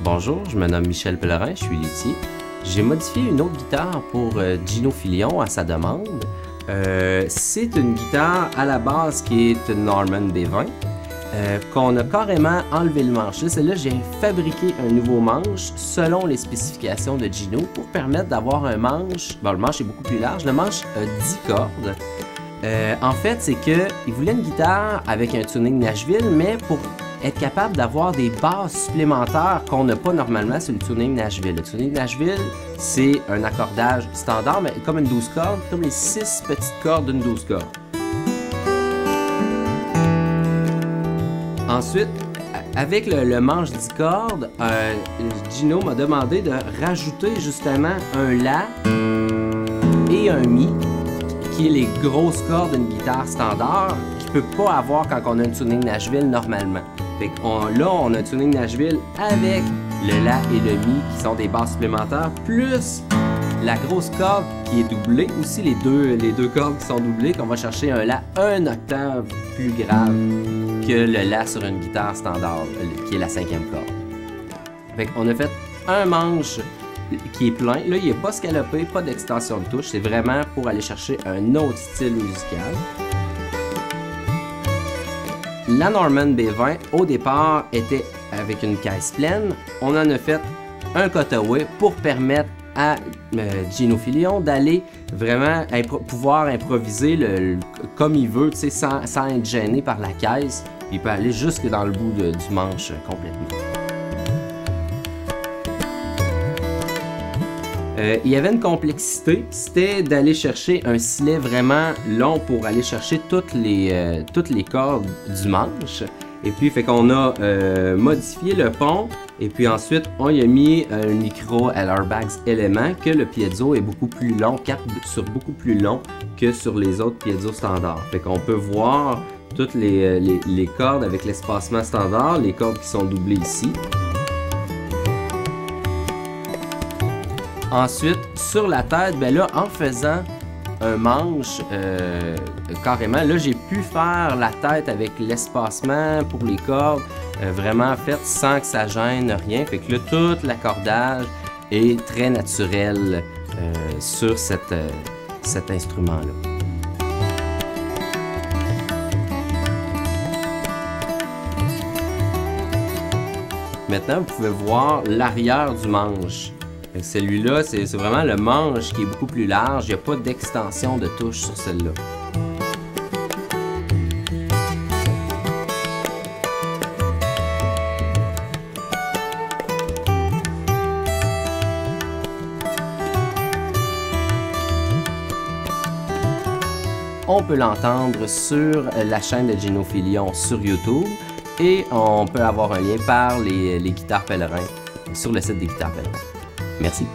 Bonjour, je me nomme Michel Pellerin, je suis luthier. J'ai modifié une autre guitare pour Gino Filion à sa demande. C'est une guitare à la base qui est une Norman B20 qu'on a carrément enlevé le manche. Celle-là, j'ai fabriqué un nouveau manche selon les spécifications de Gino pour permettre d'avoir un manche. Bon, le manche est beaucoup plus large. Le manche a 10 cordes. En fait, c'est qu'il voulait une guitare avec un tuning Nashville, mais pour être capable d'avoir des basses supplémentaires qu'on n'a pas normalement sur le tuning Nashville. Le tuning Nashville, c'est un accordage standard, mais comme une 12 cordes, comme les 6 petites cordes d'une 12 cordes. Ensuite, avec le manche 10 cordes, Gino m'a demandé de rajouter justement un La et un Mi, qui est les grosses cordes d'une guitare standard, qu'il ne peut pas avoir quand on a un tuning Nashville normalement. Fait là, on a un tuning Nashville avec le La et le Mi qui sont des basses supplémentaires, plus la grosse corde qui est doublée, aussi les deux cordes qui sont doublées, qu'on va chercher un La 1 octave plus grave que le La sur une guitare standard, qui est la 5e corde. Fait qu'on a fait un manche qui est plein. Là, il n'est pas scalopé, pas d'extension de touche. C'est vraiment pour aller chercher un autre style musical. La Norman B20, au départ, était avec une caisse pleine. On en a fait un cutaway pour permettre à Gino Filion d'aller vraiment pouvoir improviser comme il veut, sans être gêné par la caisse. Il peut aller jusque dans le bout du manche complètement. Il y avait une complexité, c'était d'aller chercher un silet vraiment long pour aller chercher toutes les cordes du manche. Et puis, fait qu'on a modifié le pont, et puis ensuite, on y a mis un micro LR-Baggs élément, que le piezo est beaucoup plus long, capte sur beaucoup plus long que sur les autres piezos standards. Fait qu'on peut voir toutes les cordes avec l'espacement standard, les cordes qui sont doublées ici. Ensuite, sur la tête, ben là, en faisant un manche carrément, là, j'ai pu faire la tête avec l'espacement pour les cordes, vraiment fait sans que ça gêne rien. Fait que là, tout l'accordage est très naturel sur cet instrument-là. Maintenant, vous pouvez voir l'arrière du manche. Celui-là, c'est vraiment le manche qui est beaucoup plus large. Il n'y a pas d'extension de touche sur celle-là. On peut l'entendre sur la chaîne de Gino Filion sur YouTube et on peut avoir un lien par les Guitares Pellerin sur le site des Guitares Pellerin. Merci.